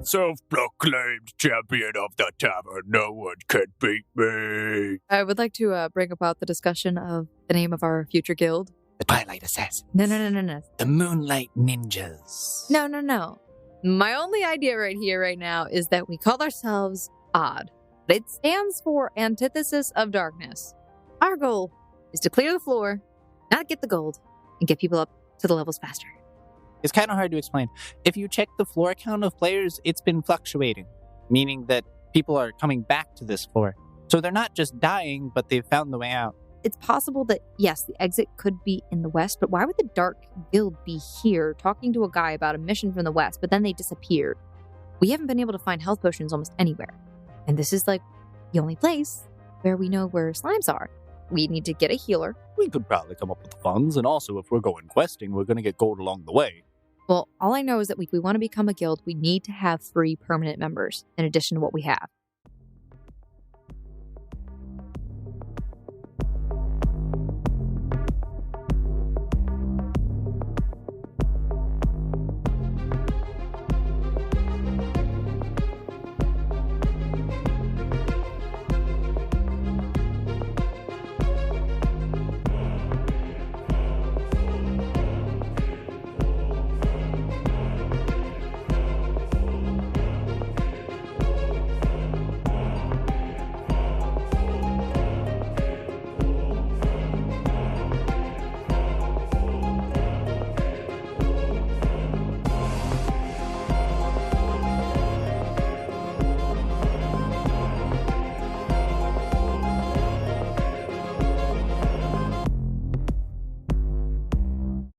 Self-proclaimed champion of the tavern. No one can beat me. I would like to bring about the discussion of the name of our future guild. The Twilight Assassins. No. The Moonlight Ninjas. No. My only idea right here, right now, is that we call ourselves Odd. It stands for Antithesis of Darkness. Our goal is to clear the floor, not get the gold, and get people up to the levels faster. It's kind of hard to explain. If you check the floor count of players, it's been fluctuating, meaning that people are coming back to this floor. So they're not just dying, but they've found the way out. It's possible that, yes, the exit could be in the west, but why would the Dark Guild be here talking to a guy about a mission from the west, but then they disappeared? We haven't been able to find health potions almost anywhere. And this is like the only place where we know where slimes are. We need to get a healer. We could probably come up with the funds, and also if we're going questing, we're going to get gold along the way. Well, all I know is that if we want to become a guild, we need to have 3 permanent members in addition to what we have.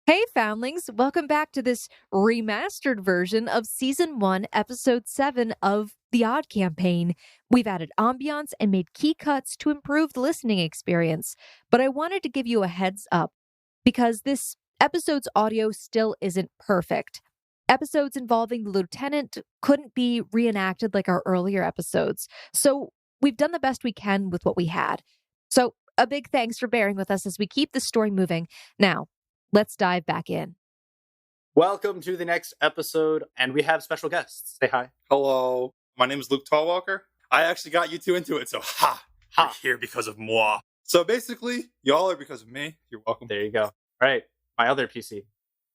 Hey Foundlings, welcome back to this remastered version of Season 1, Episode 7 of The Odd Campaign. We've added ambiance and made key cuts to improve the listening experience, but I wanted to give you a heads up because this episode's audio still isn't perfect. Episodes involving the Lieutenant couldn't be reenacted like our earlier episodes, so we've done the best we can with what we had. So a big thanks for bearing with us as we keep the story moving. Now, let's dive back in. Welcome to the next episode, and we have special guests. Say hi. Hello, my name is Luke Tallwalker. I actually got you two into it, so you're here because of moi. So basically, y'all are because of me. You're welcome. There you go. All right, my other PC. Do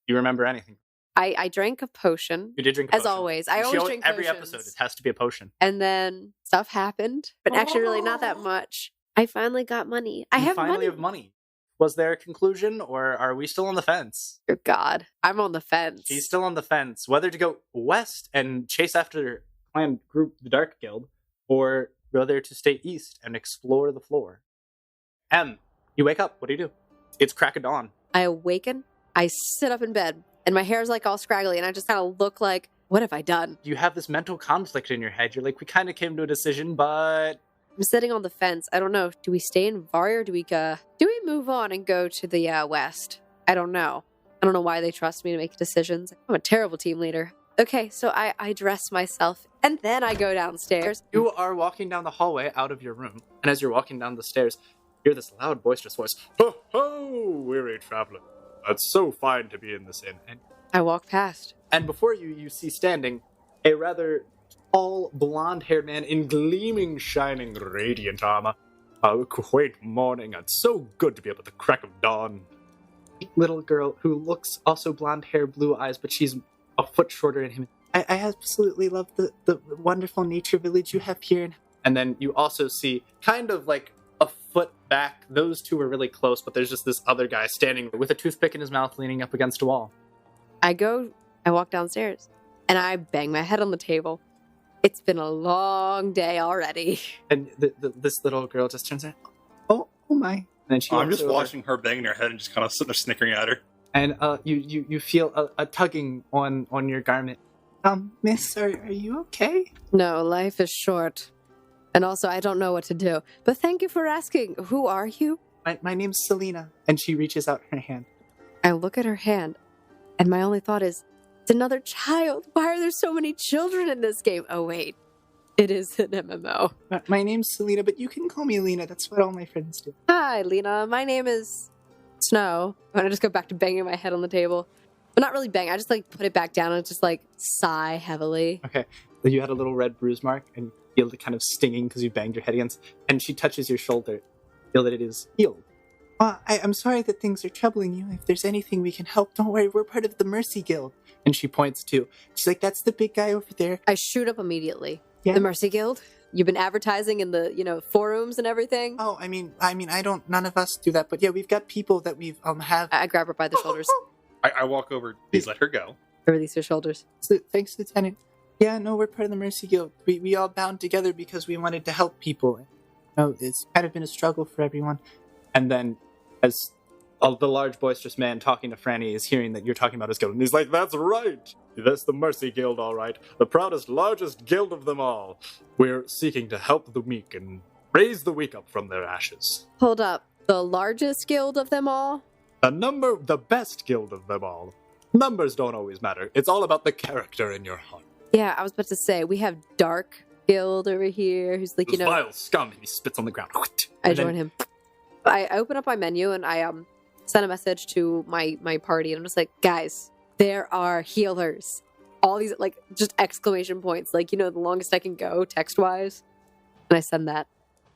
you remember anything? I drank a potion. You did drink a potion. As always. I always drink every potions. episode, it has to be a potion. And then stuff happened, but actually really not that much. I finally got money. I finally have money. Was there a conclusion, or are we still on the fence? Dear God, I'm on the fence. She's still on the fence. Whether to go west and chase after clan group, the Dark Guild, or whether to stay east and explore the floor. You wake up. What do you do? It's crack of dawn. I awaken. I sit up in bed, and my hair's like all scraggly, and I just kind of look like, what have I done? You have this mental conflict in your head. You're like, we kind of came to a decision, but... I'm sitting on the fence. I don't know. Do we stay in Variya or do we move on and go to the west? I don't know. I don't know why they trust me to make decisions. I'm a terrible team leader. Okay, so I dress myself and then I go downstairs. You are walking down the hallway out of your room, and as you're walking down the stairs, you hear this loud, boisterous voice. Ho, ho, weary traveler. It's so fine to be in this inn. And I walk past. And before you see standing a rather tall, blonde-haired man in gleaming, shining, radiant armor. A quaint morning, and so good to be up at the crack of dawn. Little girl who looks also blonde hair, blue eyes, but she's a foot shorter than him. I absolutely love the wonderful nature village you have here. And then you also see, kind of like a foot back, those two are really close, but there's just this other guy standing with a toothpick in his mouth, leaning up against a wall. I walk downstairs, and I bang my head on the table. It's been a long day already. And this little girl just turns around. Oh my. And then I'm just watching her banging her head and just kind of sitting there snickering at her. And you feel a tugging on your garment. Miss, are you okay? No, life is short. And also, I don't know what to do. But thank you for asking. Who are you? My name's Selena. And she reaches out her hand. I look at her hand, and my only thought is, it's another child. Why are there so many children in this game? Oh, wait. It is an MMO. My name's Selena, but you can call me Lena. That's what all my friends do. Hi, Lena. My name is Snow. And I just go back to banging my head on the table. But not really bang. I just, put it back down and just, sigh heavily. Okay. You had a little red bruise mark, and you feel it kind of stinging because you banged your head against. And she touches your shoulder. You feel that it is healed. I'm sorry that things are troubling you. If there's anything we can help, don't worry. We're part of the Mercy Guild. And she points to. She's like, that's the big guy over there. I shoot up immediately. Yeah. The Mercy Guild? You've been advertising in the, forums and everything? Oh, I mean, none of us do that, but yeah, we've got people that we've have. I grab her by the shoulders. I walk over. Please let her go. I release her shoulders. So, thanks, Lieutenant. Yeah, no, we're part of the Mercy Guild. We all bound together because we wanted to help people. It's kind of been a struggle for everyone. And then, as the large boisterous man talking to Franny is hearing that you're talking about his guild, and he's like, that's right! That's the Mercy Guild, all right. The proudest, largest guild of them all. We're seeking to help the meek and raise the weak up from their ashes. Hold up. The largest guild of them all? The best guild of them all. Numbers don't always matter. It's all about the character in your heart. Yeah, I was about to say, we have Dark Guild over here, who's like, This vile scum, and he spits on the ground. I join him. I open up my menu, and I send a message to my party, and I'm just like, guys, there are healers. All these, just exclamation points, the longest I can go, text-wise. And I send that.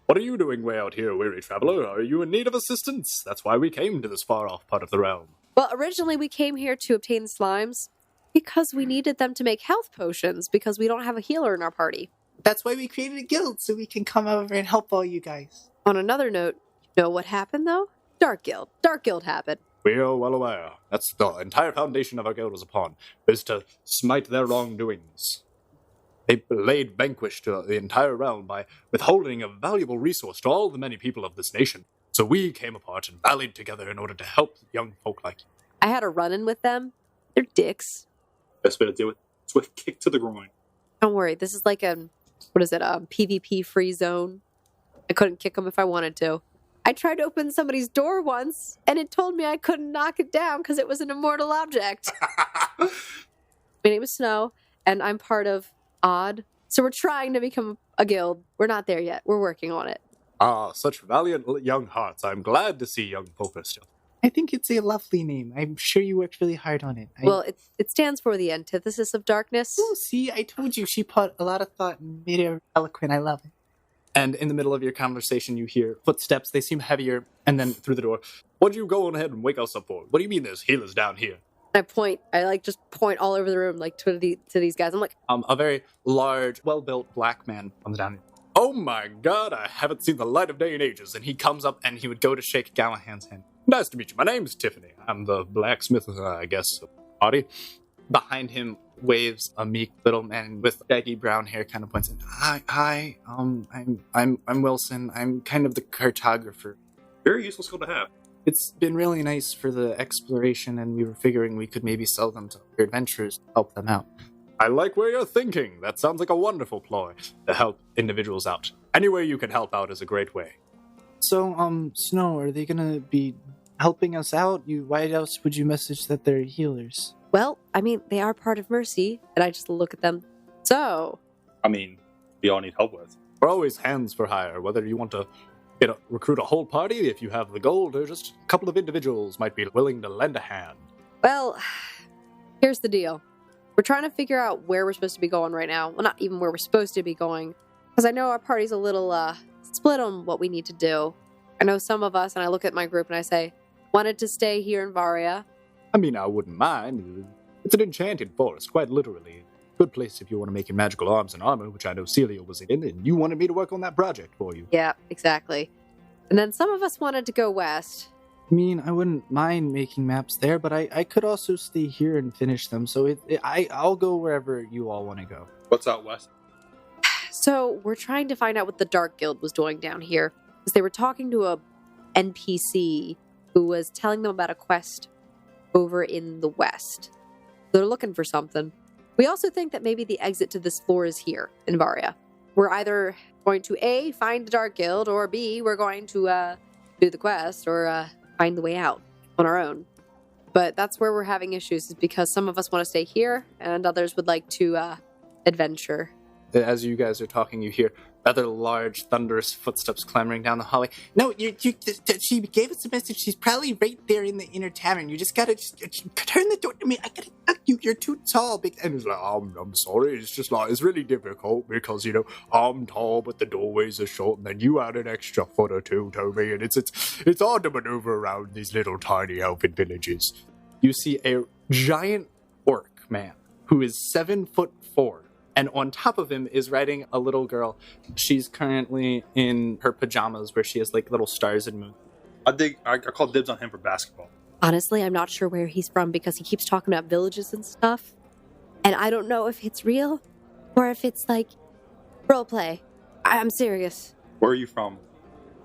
What are you doing way out here, weary traveler? Are you in need of assistance? That's why we came to this far-off part of the realm. Well, originally we came here to obtain slimes because we needed them to make health potions because we don't have a healer in our party. That's why we created a guild, so we can come over and help all you guys. On another note, you know what happened, though? Dark Guild. Dark Guild happened. We are well aware. That's the entire foundation of our guild was upon, is to smite their wrongdoings. They laid vanquish to the entire realm by withholding a valuable resource to all the many people of this nation. So we came apart and rallied together in order to help young folk like you. I had a run-in with them. They're dicks. Best way to do it. Swift kick to the groin. Don't worry. This is like a PvP free zone. I couldn't kick them if I wanted to. I tried to open somebody's door once, and it told me I couldn't knock it down because it was an immortal object. My name is Snow, and I'm part of Odd. So we're trying to become a guild. We're not there yet. We're working on it. Ah, such valiant young hearts. I'm glad to see young folk are still. I think it's a lovely name. I'm sure you worked really hard on it. Well, it stands for the antithesis of darkness. Oh, see, I told you she put a lot of thought and made it eloquent. I love it. And in the middle of your conversation, you hear footsteps. They seem heavier. And then through the door, what are you going ahead and wake us up for? What do you mean there's healers down here? I just point all over the room, to these guys. I'm like, a very large, well-built black man comes down. Oh my god, I haven't seen the light of day in ages. And he comes up and he would go to shake Galahan's hand. Nice to meet you. My name's Tiffany. I'm the blacksmith, I guess, party. Behind him waves a meek little man with shaggy brown hair, kind of points in. Hi, I'm Wilson. I'm kind of the cartographer. Very useful skill to have. It's been really nice for the exploration, and we were figuring we could maybe sell them to your adventurers to help them out. I like where you're thinking. That sounds like a wonderful ploy to help individuals out. Any way you can help out is a great way. So, Snow, are they gonna be helping us out? Why else would you message that they're healers? well, they are part of Mercy. And I just look at them. So, we all need help with. We're always hands for hire, whether you want to recruit a whole party, if you have the gold, or just a couple of individuals might be willing to lend a hand. well, here's the deal. We're trying to figure out where we're supposed to be going right now. Well, not even where we're supposed to be going. Because I know our party's a little split on what we need to do. I know some of us, and I look at my group and I say, wanted to stay here in Variya. I wouldn't mind. It's an enchanted forest, quite literally. Good place if you want to make your magical arms and armor, which I know Celia was in, and you wanted me to work on that project for you. Yeah, exactly. And then some of us wanted to go west. I wouldn't mind making maps there, but I could also stay here and finish them, so I'll go wherever you all want to go. What's out west? So we're trying to find out what the Dark Guild was doing down here. Because they were talking to a NPC who was telling them about a quest over in the west. They're looking for something. We also think that maybe the exit to this floor is here in Variya. We're either going to A, find the Dark Guild, or B, we're going to do the quest, or find the way out on our own. But that's where we're having issues, is because some of us want to stay here, and others would like to adventure. as you guys are talking, you hear rather large, thunderous footsteps clambering down the hallway. No, she gave us a message. She's probably right there in the inner tavern. You just gotta turn the door to me. I gotta tuck you. You're too tall. And he's like, I'm sorry. It's just like, it's really difficult because, I'm tall, but the doorways are short, and then you add an extra foot or two to me, and it's hard to maneuver around these little tiny elven villages. You see a giant orc man who is 7'4". And on top of him is riding a little girl. She's currently in her pajamas where she has like little stars and moon. I call dibs on him for basketball. Honestly, I'm not sure where he's from because he keeps talking about villages and stuff. And I don't know if it's real or if it's like roleplay. I'm serious. Where are you from?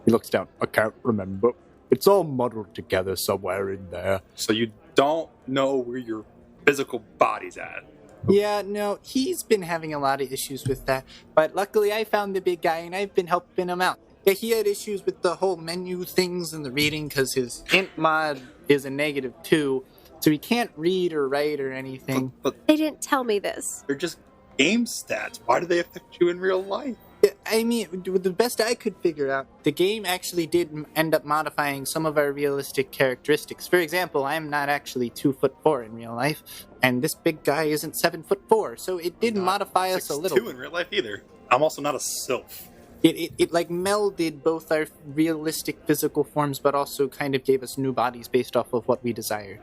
He looks down. I can't remember. It's all muddled together somewhere in there. So you don't know where your physical body's at? Yeah, no, he's been having a lot of issues with that. But luckily I found the big guy and I've been helping him out. Yeah, he had issues with the whole menu things and the reading because his int mod is a -2. So he can't read or write or anything. But They didn't tell me this. they're just game stats. Why do they affect you in real life? I mean, the best I could figure out, the game actually did end up modifying some of our realistic characteristics. For example, I'm not actually 2'4" in real life, and this big guy isn't 7'4", so it did modify us a little. 6'2" in real life either. I'm also not a sylph. It like melded both our realistic physical forms, but also kind of gave us new bodies based off of what we desired.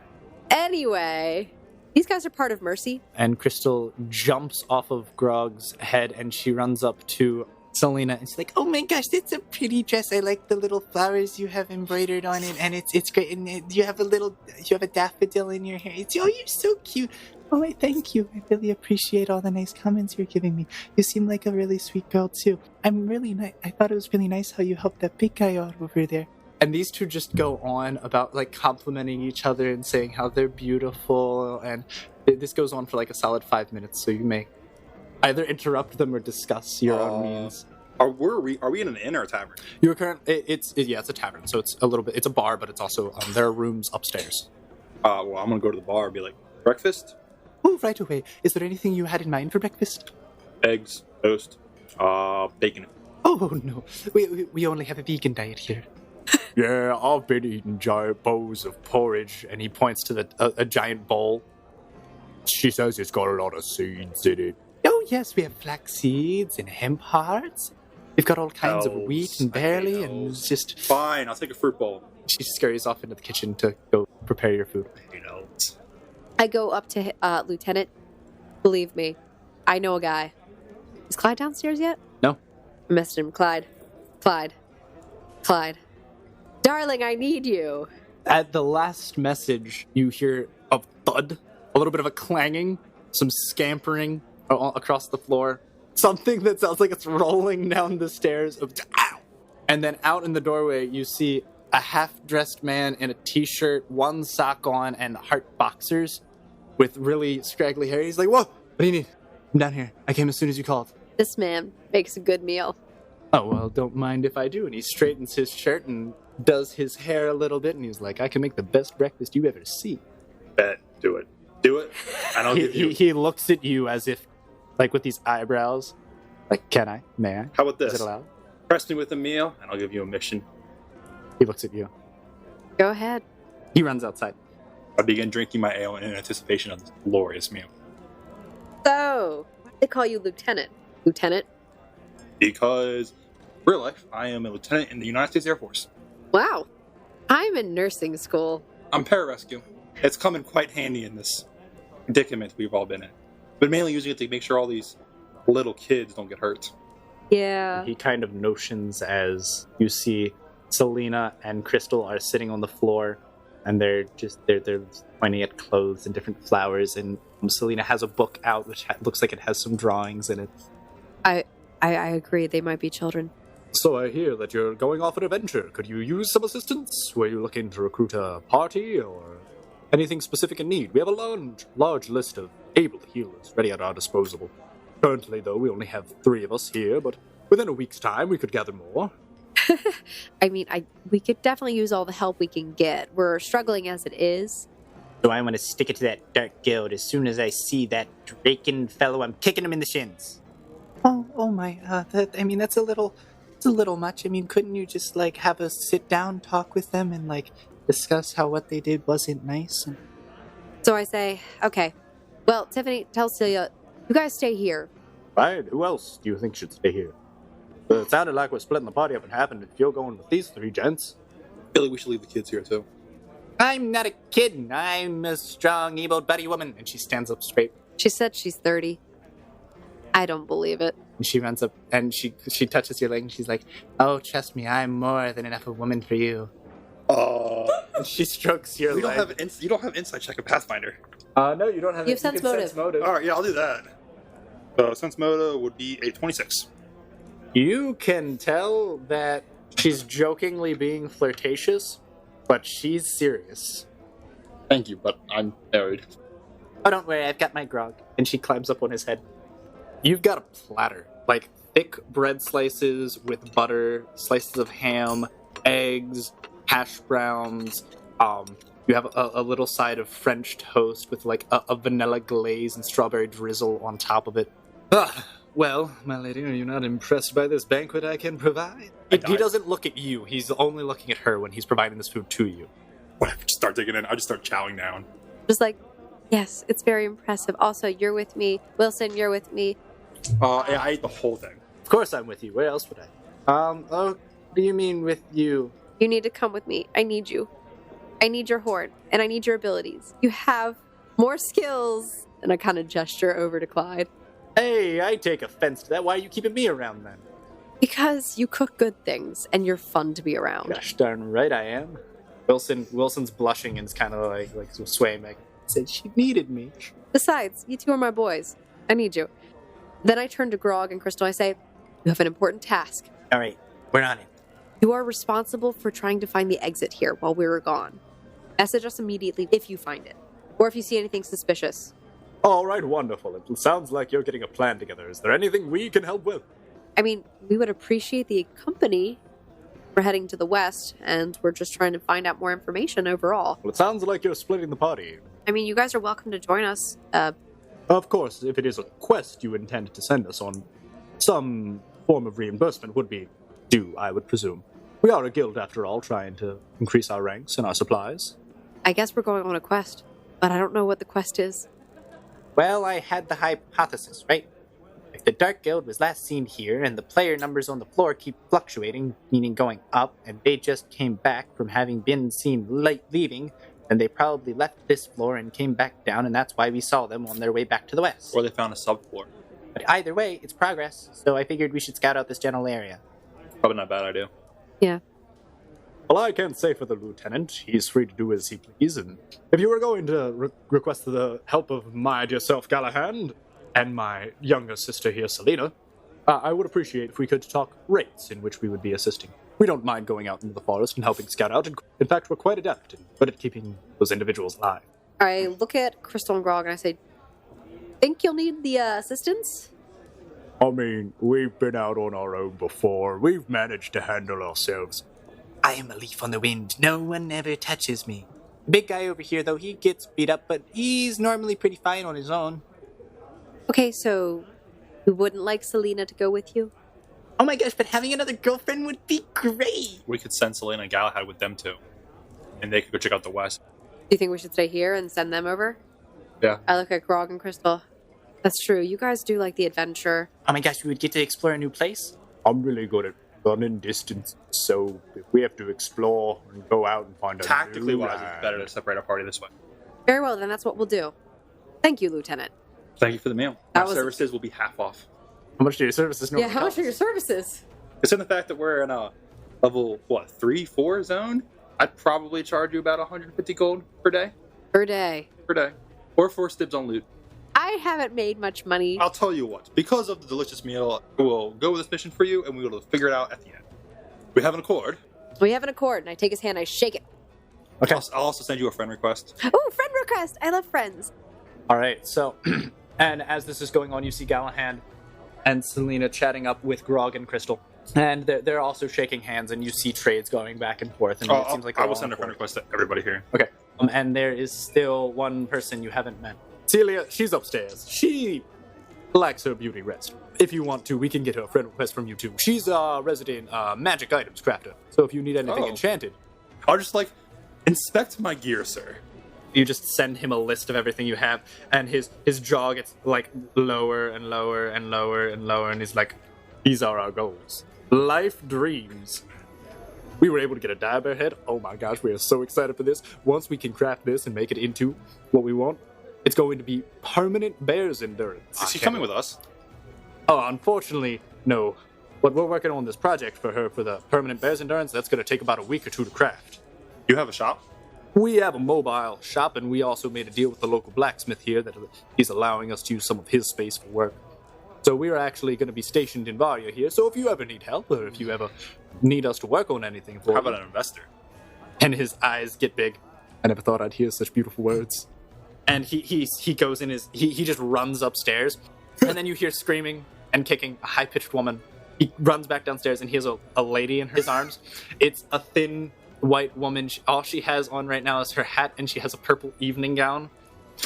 Anyway, these guys are part of Mercy. And Crystal jumps off of Grog's head and she runs up to Selena and she's like, "Oh my gosh, that's a pretty dress. I like the little flowers you have embroidered on it, and it's great. And you have a daffodil in your hair. You're so cute. Oh, I thank you. I really appreciate all the nice comments you're giving me. You seem like a really sweet girl too. I'm really nice. I thought it was really nice how you helped that big guy out over there." And these two just go on about like complimenting each other and saying how they're beautiful, and this goes on for like a solid 5 minutes. So you may either interrupt them or discuss your own means. Are we in an inn or a tavern? You're it's a tavern, so it's a little bit. It's a bar, but it's also there are rooms upstairs. Well, I'm gonna go to the bar and be like, breakfast, Oh, right away. Is there anything you had in mind for breakfast? eggs, toast, bacon. Oh, no. We only have a vegan diet here. Yeah, I've been eating giant bowls of porridge, and he points to a giant bowl. She says it's got a lot of seeds in it. Oh, yes, we have flax seeds and hemp hearts. We've got all kinds of wheat and barley, and it's just... Fine, I'll take a fruit bowl. She scurries off into the kitchen to go prepare your food. I go up to Lieutenant. Believe me, I know a guy. Is Clyde downstairs yet? No. I messaged him. Clyde. Darling, I need you. At the last message, you hear a thud, a little bit of a clanging, some scampering across the floor, something that sounds like it's rolling down the stairs. Ow! And then out in the doorway, you see a half-dressed man in a t-shirt, one sock on, and heart boxers with really scraggly hair. He's like, "Whoa, what do you need? I'm down here. I came as soon as you called." This man makes a good meal. "Oh, well, don't mind if I do." And he straightens his shirt and does his hair a little bit, and he's like, "I can make the best breakfast you ever see." Bet. Do it. And I'll give you... He looks at you as if, like, with these eyebrows. Like, "Can I? May I? How about this? Is it allowed?" Press me with a meal, and I'll give you a mission. He looks at you. Go ahead. He runs outside. I begin drinking my ale in anticipation of this glorious meal. So, why do they call you Lieutenant? Lieutenant? Because, real life, I am a lieutenant in the United States Air Force. Wow. I'm in nursing school. I'm pararescue. It's come in quite handy in this predicament we've all been in. But mainly using it to make sure all these little kids don't get hurt. Yeah. He kind of notions as you see Selena and Crystal are sitting on the floor, and they're pointing at clothes and different flowers, and Selena has a book out which looks like it has some drawings in it. I agree. They might be children. "So I hear that you're going off an adventure. Could you use some assistance? Were you looking to recruit a party or anything specific in need? We have a large list of able healers ready at our disposal. Currently, though, we only have 3 of us here, but within a week's time, we could gather more." I mean, we could definitely use all the help we can get. We're struggling as it is. So I want to stick it to that dark guild. As soon as I see that Draken fellow, I'm kicking him in the shins. Oh my, that's a little much. I mean, couldn't you just, like, have a sit-down talk with them and, like, discuss how what they did wasn't nice? So I say, okay. Well, Tiffany, tell Celia, you guys stay here. Right, who else do you think should stay here? It sounded like we're splitting the party up in half, and if you're going with these three gents... I feel like we should leave the kids here, too. I'm not a kid. I'm a strong, able, buddy woman. And she stands up straight. She said she's 30. I don't believe it. And she runs up and she touches your leg and she's like, "Oh, trust me, I'm more than enough of a woman for you." And she strokes your leg. You don't have insight check of Pathfinder. No, you don't have... You have sense motive. All right, yeah, I'll do that. Sense motive would be a 26. You can tell that she's jokingly being flirtatious, but she's serious. Thank you, but I'm married. "Oh, don't worry, I've got my grog." And she climbs up on his head. You've got a platter, like thick bread slices with butter, slices of ham, eggs, hash browns. You have a little side of French toast with like a vanilla glaze and strawberry drizzle on top of it. Well, my lady, are you not impressed by this banquet I can provide? He doesn't look at you. He's only looking at her when he's providing this food to you. Whatever, just start digging in. I just start chowing down. Just like, yes, it's very impressive. Also, you're with me. Wilson, you're with me. Yeah, I ate the whole thing. Of course I'm with you. Where else would I? Oh, what do you mean with you? You need to come with me. I need you. I need your horn, and I need your abilities. You have more skills. And I kind of gesture over to Clyde. Hey, I take offense to that. Why are you keeping me around then? Because you cook good things, and you're fun to be around. Gosh darn right I am. Wilson's blushing and is kind of like swaying back. Said she needed me. Besides, you two are my boys. I need you. Then I turn to Grog and Crystal. I say, you have an important task. All right, we're on it. You are responsible for trying to find the exit here while we were gone. Message us immediately if you find it, or if you see anything suspicious. All right, wonderful. It sounds like you're getting a plan together. Is there anything we can help with? I mean, we would appreciate the company. We're heading to the west, and we're just trying to find out more information overall. Well, it sounds like you're splitting the party. I mean, you guys are welcome to join us. Of course, if it is a quest you intend to send us on, some form of reimbursement would be due, I would presume. We are a guild, after all, trying to increase our ranks and our supplies. I guess we're going on a quest, but I don't know what the quest is. Well, I had the hypothesis, right? If the Dark Guild was last seen here and the player numbers on the floor keep fluctuating, meaning going up, and they just came back from having been seen leaving, then they probably left this floor and came back down, and that's why we saw them on their way back to the west. Or they found a subfloor. But either way, it's progress, so I figured we should scout out this general area. Probably not a bad idea. Yeah. Well, I can't say for the lieutenant. He's free to do as he please, and if you were going to request the help of my dear self, Galahan, and my younger sister here, Selena, I would appreciate if we could talk rates in which we would be assisting. We don't mind going out into the forest and helping scout out. In fact, we're quite adept and good at keeping those individuals alive. I look at Crystal and Grog and I say, think you'll need the assistance? I mean, we've been out on our own before. We've managed to handle ourselves. I am a leaf on the wind. No one ever touches me. Big guy over here, though, he gets beat up, but he's normally pretty fine on his own. Okay, so you wouldn't like Selena to go with you? Oh my gosh, but having another girlfriend would be great! We could send Selena and Galahad with them too. And they could go check out the west. Do you think we should stay here and send them over? Yeah. I look at Grog and Crystal. That's true. You guys do like the adventure. Oh my gosh, we would get to explore a new place? I'm really good at running distance, so if we have to explore and go out and find a Tactically new wise, land. it's better to separate our party this way. Very well, then that's what we'll do. Thank you, Lieutenant. Thank you for the meal. That Our was- services will be half off. How much do your services normally How much cost? are your services? Considering the fact that we're in a level, 3, 4 zone, I'd probably charge you about 150 gold per day. Per day. Or 4 stibs on loot. I haven't made much money. I'll tell you what, because of the delicious meal, we'll go with this mission for you, and we will figure it out at the end. We have an accord. We have an accord, and I take his hand, I shake it. Okay. I'll also send you a friend request. Oh, friend request! I love friends. All right, so, and as this is going on, you see Galahan and Selena chatting up with Grog and Crystal. And they're also shaking hands, and you see trades going back and forth. And it seems like I will send a friend request to everybody here. Okay. And there is still one person you haven't met. Celia, she's upstairs. She lacks her beauty rest. If you want to, we can get her a friend request from you too. She's a resident magic items crafter, so if you need anything enchanted, I'll just inspect my gear, sir. you just send him a list of everything you have, and his jaw gets lower and lower and lower and lower, and he's like, these are our goals. Life dreams. We were able to get a dire bear head. Oh my gosh, we are so excited for this. Once we can craft this and make it into what we want, it's going to be permanent bear's endurance. Is she coming with us? Oh, unfortunately, no. But we're working on this project for her for the permanent bear's endurance. That's going to take about a week or two to craft. You have a shop? We have a mobile shop, and we also made a deal with the local blacksmith here that he's allowing us to use some of his space for work. So we are actually going to be stationed in Variya here, so if you ever need help, or if you ever need us to work on anything for How you... about an investor? And his eyes get big. I never thought I'd hear such beautiful words. And he goes in his... He just runs upstairs, and then you hear screaming and kicking, a high-pitched woman. He runs back downstairs, and he has a lady in his arms. It's a thin, white woman. All she has on right now is her hat, and she has a purple evening gown.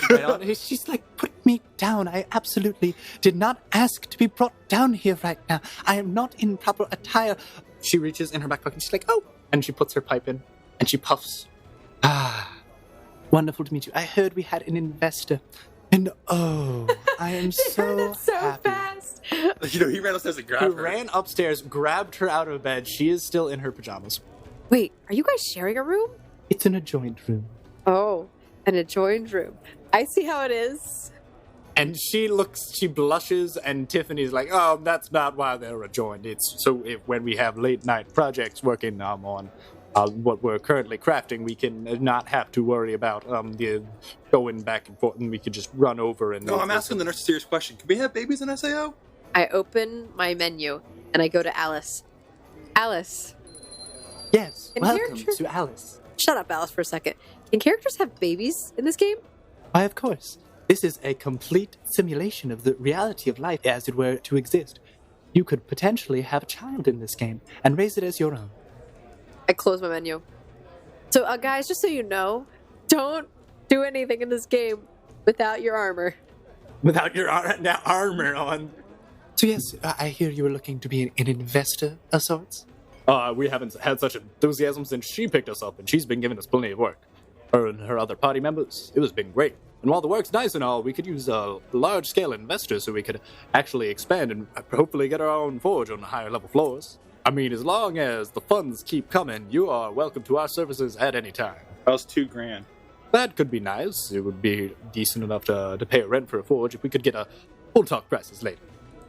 Right on. She's like, put me down. I absolutely did not ask to be brought down here right now. I am not in proper attire. She reaches in her back pocket, and she's like, oh. And she puts her pipe in, and she puffs. Ah, wonderful to meet you. I heard we had an investor. And oh, I am so happy. Fast. He ran upstairs and He grabbed her. ran upstairs, grabbed her out of bed. She is still in her pajamas. Wait, are you guys sharing a room? It's an adjoined room. Oh, an adjoined room. I see how it is. And she blushes, and Tiffany's like, oh, that's not why they're adjoined. It's so when we have late night projects working on what we're currently crafting, we can not have to worry about the going back and forth, and we can just run over and... No, I'm asking the nurse a serious question. Can we have babies in SAO? I open my menu and I go to Alice. Alice. Yes, And welcome here- to Alice. Shut up, Alice, for a second. Can characters have babies in this game? Why, of course. This is a complete simulation of the reality of life as it were to exist. You could potentially have a child in this game and raise it as your own. I close my menu. So, guys, just so you know, don't do anything in this game without your armor. Without your armor on. So yes, I hear you were looking to be an investor of sorts? We haven't had such enthusiasm since she picked us up, and she's been giving us plenty of work. Her and her other party members, it has been great. And while the work's nice and all, we could use a large-scale investor so we could actually expand and hopefully get our own forge on the higher-level floors. I mean, as long as the funds keep coming, you are welcome to our services at any time. That was $2,000. That could be nice. It would be decent enough to pay a rent for a forge if we could get we'll talk prices later.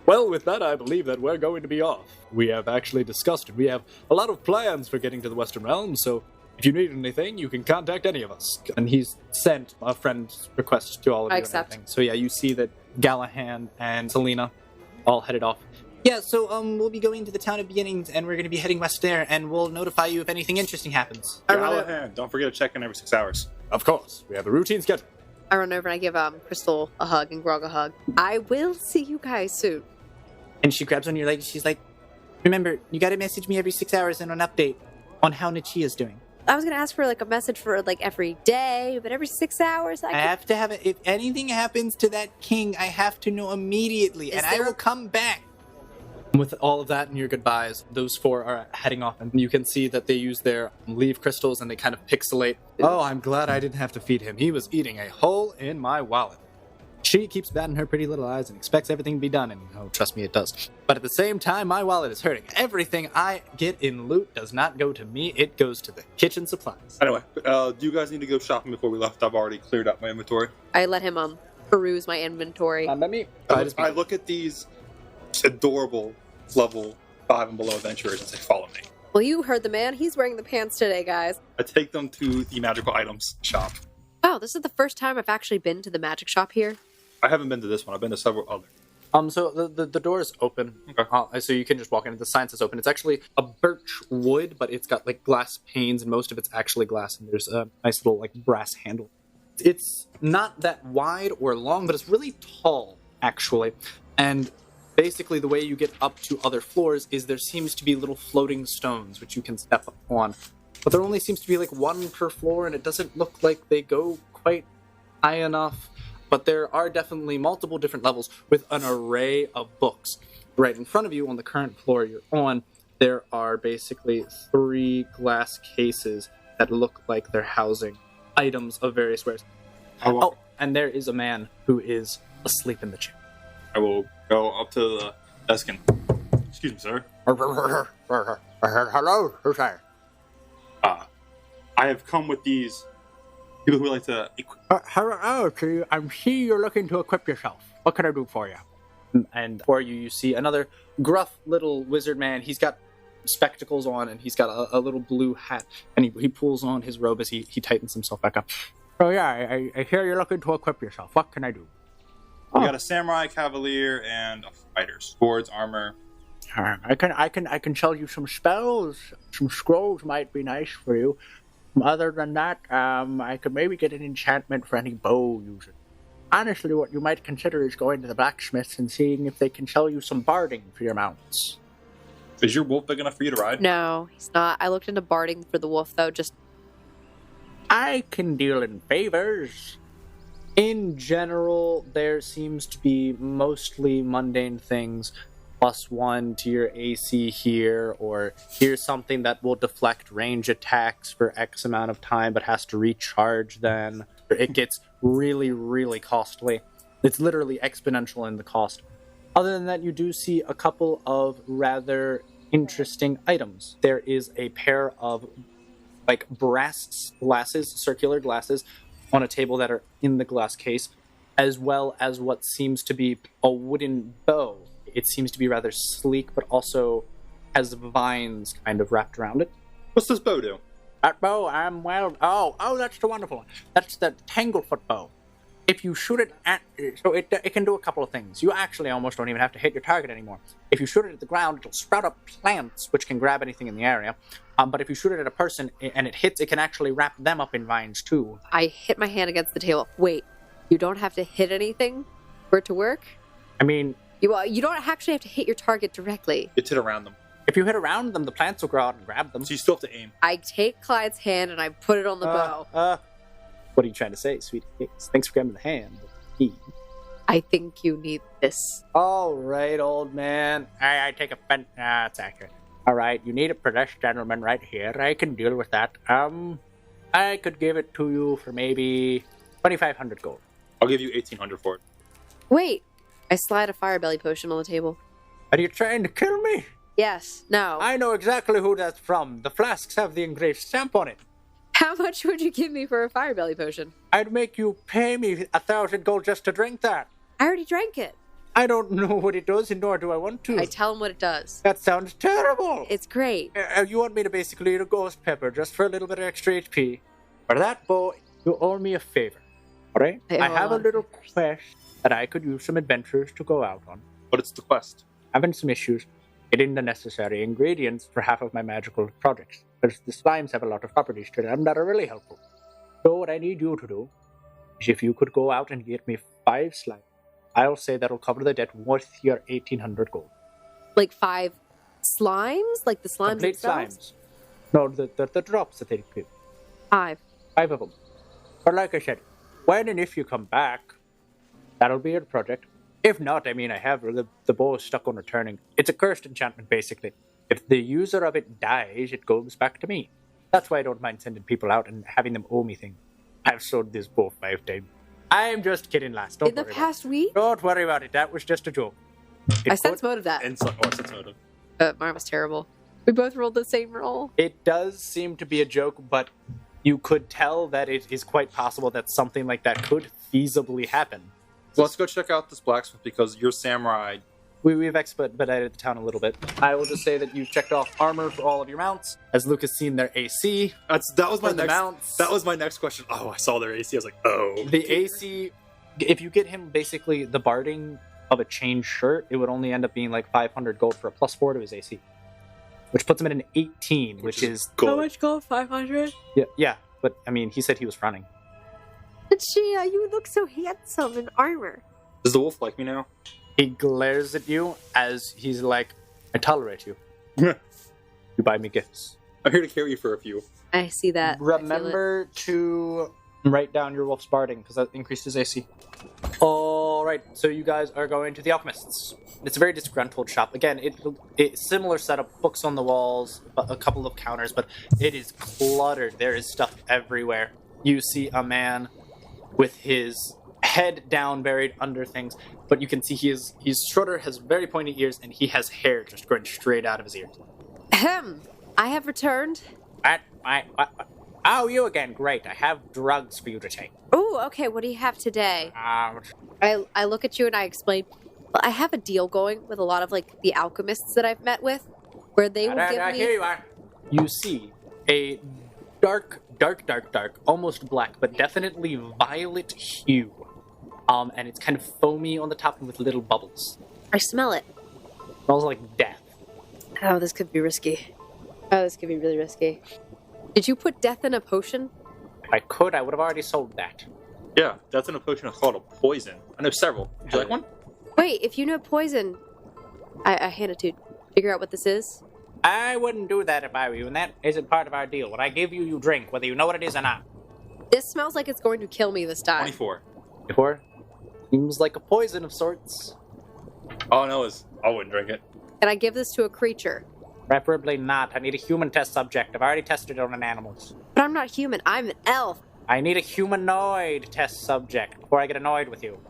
Well, with that, I believe that we're going to be off. We have actually discussed it. We have a lot of plans for getting to the Western Realms, so if you need anything, you can contact any of us. And he's sent a friend's request to all of you. I and accept. everything. So yeah, you see that Galahan and Selena all headed off. Yeah, so we'll be going to the town of beginnings, and we're going to be heading west there, and we'll notify you if anything interesting happens. Galahan, don't forget to check in every 6 hours. Of course, we have a routine schedule. I run over and I give Crystal a hug and Grog a hug. I will see you guys soon. And she grabs on your leg. She's like, remember, you got to message me every 6 hours and an update on how Nichia's doing. I was going to ask for a message for every day, but every 6 hours I have to have it. If anything happens to that king, I have to know immediately, and I will come back. With all of that and your goodbyes, those four are heading off, and you can see that they use their leaf crystals and they kind of pixelate. Oh, I'm glad I didn't have to feed him. He was eating a hole in my wallet. She keeps batting her pretty little eyes and expects everything to be done, and oh, trust me, it does. But at the same time, my wallet is hurting. Everything I get in loot does not go to me, it goes to the kitchen supplies. Anyway, do you guys need to go shopping before we left? I've already cleared out my inventory. I let him peruse my inventory. Let me. I look at these adorable level 5 and below adventurers and say, follow me. Well, you heard the man. He's wearing the pants today, guys. I take them to the magical items shop. Oh, this is the first time I've actually been to the magic shop here. I haven't been to this one. I've been to several other. So the door is open. Okay. So you can just walk in. The sign says open. It's actually a birch wood, but it's got glass panes, and most of it's actually glass, and there's a nice little brass handle. It's not that wide or long, but it's really tall, actually. And basically the way you get up to other floors is there seems to be little floating stones which you can step on. But there only seems to be one per floor, and it doesn't look like they go quite high enough. but there are definitely multiple different levels with an array of books. Right in front of you on the current floor you're on, there are basically 3 glass cases that look like they're housing items of various wares. Oh, and there is a man who is asleep in the chair. I will go up to the desk and... Excuse me, sir. Hello, who's there? I have come with these people who like to equip. Hello, I see you're looking to equip yourself. What can I do for you? And for you see another gruff little wizard man. He's got spectacles on, and he's got a little blue hat, and he pulls on his robe as he tightens himself back up. Oh yeah, I hear you're looking to equip yourself. What can I do? We got a samurai, cavalier, and a fighter. Swords, armor. I can tell you some spells. Some scrolls might be nice for you. Other than that, I could maybe get an enchantment for any bow user. Honestly, what you might consider is going to the blacksmiths and seeing if they can sell you some barding for your mounts. Is your wolf big enough for you to ride? No, he's not. I looked into barding for the wolf, though. Just I can deal in favors. In general, there seems to be mostly mundane things. +1 to your AC here, or here's something that will deflect range attacks for X amount of time but has to recharge then. It gets really, really costly. It's literally exponential in the cost. Other than that, you do see a couple of rather interesting items. There is a pair of brass glasses, circular glasses, on a table that are in the glass case, as well as what seems to be a wooden bow. It seems to be rather sleek, but also has vines kind of wrapped around it. What's this bow do? That bow, oh, that's the wonderful one. That's the Tanglefoot bow. If you shoot it at, so it can do a couple of things. You actually almost don't even have to hit your target anymore. If you shoot it at the ground, it'll sprout up plants, which can grab anything in the area. But if you shoot it at a person and it hits, it can actually wrap them up in vines too. I hit my hand against the table. Wait, you don't have to hit anything for it to work? I mean, you don't actually have to hit your target directly. It's hit around them. if you hit around them, the plants will grow out and grab them. So you still have to aim. I take Clyde's hand and I put it on the bow. What are you trying to say, sweetie? Thanks for grabbing the hand. I think you need this. All right, old man. I take offense. That's accurate. All right, you need it for this gentleman right here. I can deal with that. I could give it to you for maybe 2,500 gold. I'll give you 1,800 for it. Wait. I slide a fire belly potion on the table. Are you trying to kill me? Yes. No. I know exactly who that's from. The flasks have the engraved stamp on it. How much would you give me for a fire belly potion? I'd make you pay me 1,000 gold just to drink that. I already drank it. I don't know what it does, and nor do I want to. I tell him what it does. That sounds terrible. It's great. You want me to basically eat a ghost pepper just for a little bit of extra HP? For that, boy, you owe me a favor. All right? I have a little quest that I could use some adventurers to go out on. But it's the quest. Having some issues getting the necessary ingredients for half of my magical projects, because the slimes have a lot of properties to them that are really helpful. So what I need you to do is if you could go out and get me 5 slimes, I'll say that'll cover the debt worth your 1,800 gold. Like 5 slimes? Like the slimes Complete themselves? slimes. No, the drops that they give. 5. 5 of them. But like I said, when and if you come back, that'll be your project. If not, I mean, I have the bow is stuck on returning. It's a cursed enchantment, basically. If the user of it dies, it goes back to me. That's why I don't mind sending people out and having them owe me things. I've sold this bow 5 times. I'm just kidding, lass. Don't In the worry past week? Don't worry about it. That was just a joke. I sense motive that. And sense motive. Mine was terrible. We both rolled the same roll. It does seem to be a joke, but you could tell that it is quite possible that something like that could feasibly happen. So let's go check out this blacksmith because you're samurai. We've expedited the town a little bit. I will just say that you checked off armor for all of your mounts, as Luke has seen their AC. That was my next. Mounts. That was my next question. Oh, I saw their AC. I was like, oh. The AC, if you get him basically the barding of a chain shirt, it would only end up being like 500 gold for a +4 to his AC, which puts him at an 18, which is gold. How much gold? 500? Yeah. But I mean, he said he was running. But Shia, you look so handsome in armor. Does the wolf like me now? He glares at you as he's like, I tolerate you. You buy me gifts. I'm here to carry you for a few. I see that. Remember to Write down your wolf's barding, because that increases AC. Alright, so you guys are going to the Alchemists. It's a very disgruntled shop. Again, it's similar setup, books on the walls, a couple of counters, but it is cluttered. There is stuff everywhere. You see a man with his head down, buried under things, but you can see he's shorter, has very pointy ears, and he has hair just growing straight out of his ears. Ahem. I have returned. Oh, you again. Great. I have drugs for you to take. Ooh, okay, what do you have today? I look at you and I explain, well, I have a deal going with a lot of, like, the alchemists that I've met with, where they will give me... Here you are. You see a dark, almost black, but definitely violet hue. And it's kind of foamy on the top with little bubbles. I smell it. Smells like death. Oh, this could be risky. Oh, this could be really risky. Did you put death in a potion? If I could, I would have already sold that. Yeah, that's in a potion called a poison. I know several. Would you like one? Wait, if you know poison, I hand it to figure out what this is. I wouldn't do that if I were you, and that isn't part of our deal. What I give you, you drink, whether you know what it is or not. This smells like it's going to kill me this time. 24. 24? Seems like a poison of sorts. All I know is I wouldn't drink it. Can I give this to a creature? Preferably not. I need a human test subject. I've already tested it on animals. But I'm not human. I'm an elf. I need a humanoid test subject before I get annoyed with you.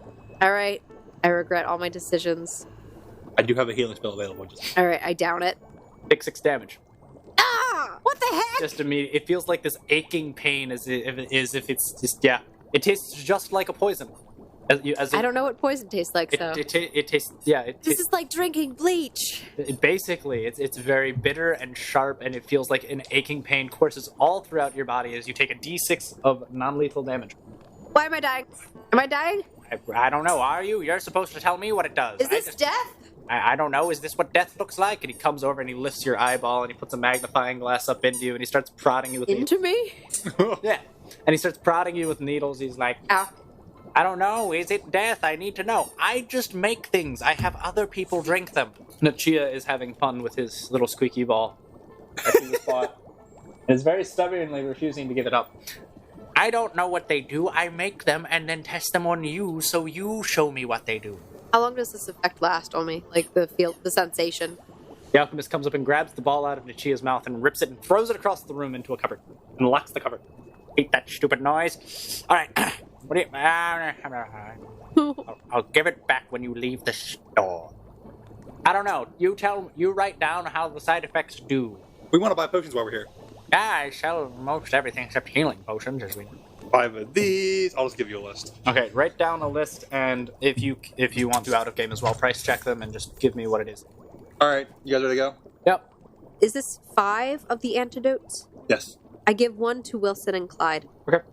All right. I regret all my decisions. I do have a healing spell available. All right, I down it. 6 damage. Ah! What the heck? Just immediate. It feels like this aching pain as if it's just, yeah. It tastes just like a poison. I don't know what poison tastes like, so... It tastes, yeah. This is like drinking bleach. Basically, it's very bitter and sharp, and it feels like an aching pain courses all throughout your body as you take a d6 of non-lethal damage. Why am I dying? Am I dying? I don't know, are you? You're supposed to tell me what it does. Is this death? I don't know, is this what death looks like? And he comes over and he lifts your eyeball and he puts a magnifying glass up into you and he starts prodding you with Into me? Yeah. And he starts prodding you with needles. He's like, Ow. I don't know, is it death? I need to know. I just make things. I have other people drink them. Nachia is having fun with his little squeaky ball. That's in the spot. And is very stubbornly refusing to give it up. I don't know what they do. I make them and then test them on you, so you show me what they do. How long does this effect last on me? Like the sensation? The alchemist comes up and grabs the ball out of Nachia's mouth and rips it and throws it across the room into a cupboard. And locks the cupboard. Hate that stupid noise. Alright. What do you... I'll give it back when you leave the store. I don't know. You write down how the side effects do. We want to buy potions while we're here. Yeah, I sell most everything except healing potions, as we know. 5 of these. I'll just give you a list. Okay, write down a list, and if you want to out of game as well, price check them and just give me what it is. All right, you guys ready to go? Yep. Is this 5 of the antidotes? Yes. I give 1 to Wilson and Clyde. Okay.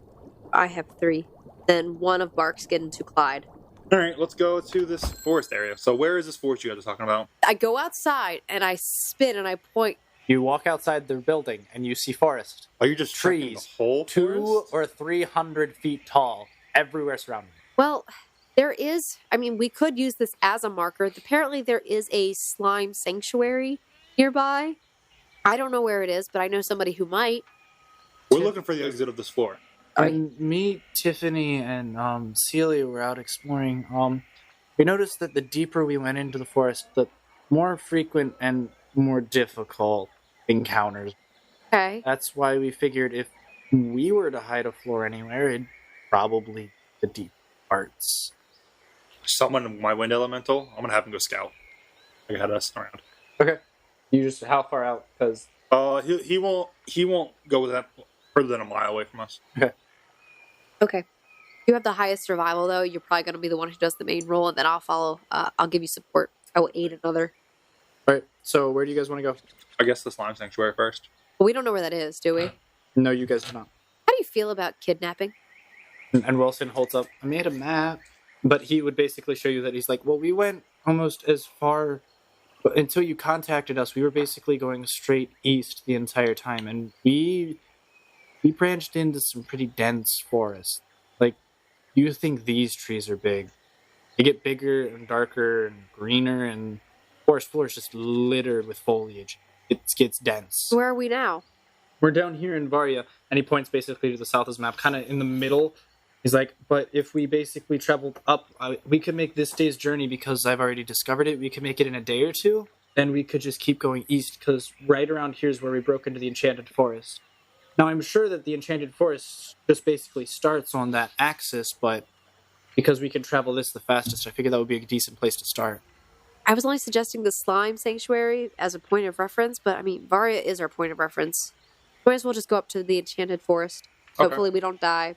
I have 3. Then 1 of Barkskin to Clyde. All right, let's go to this forest area. So where is this forest you guys are talking about? I go outside and I spin and I point. You walk outside the building and you see forest. Are you just trekking Trees, the whole 200 forest? or 300 feet tall, everywhere surrounding. Well, there is, we could use this as a marker. Apparently there is a slime sanctuary nearby. I don't know where it is, but I know somebody who might. We're looking for the exit of this floor. When me, Tiffany, and Celia were out exploring, we noticed that the deeper we went into the forest, the more frequent and more difficult encounters. Okay. That's why we figured if we were to hide a floor anywhere, it'd probably the deep parts. Summon my wind elemental. I'm gonna have him go scout. I can head us around. Okay. You just how far out? Because he won't go with that further than a mile away from us. Okay. You have the highest survival, though. You're probably going to be the one who does the main role, and then I'll follow. I'll give you support. I will aid another. All right. So where do you guys want to go? I guess the slime sanctuary first. But we don't know where that is, do we? No, you guys do not. How do you feel about kidnapping? And Wilson holds up, I made a map. But he would basically show you that he's like, well, we went almost as far... But until you contacted us, we were basically going straight east the entire time. And we branched into some pretty dense forest. Like, you think these trees are big. They get bigger and darker and greener, and forest floor is just littered with foliage. It gets dense. Where are we now? We're down here in Variya, and he points basically to the south of his map, kind of in the middle. He's like, but if we basically traveled up, we could make this day's journey because I've already discovered it. We could make it in a day or two. Then we could just keep going east because right around here is where we broke into the Enchanted Forest. Now, I'm sure that the Enchanted Forest just basically starts on that axis, but because we can travel this the fastest, I figured that would be a decent place to start. I was only suggesting the Slime Sanctuary as a point of reference, but I mean, Variya is our point of reference. We might as well just go up to the Enchanted Forest. Okay. Hopefully we don't die.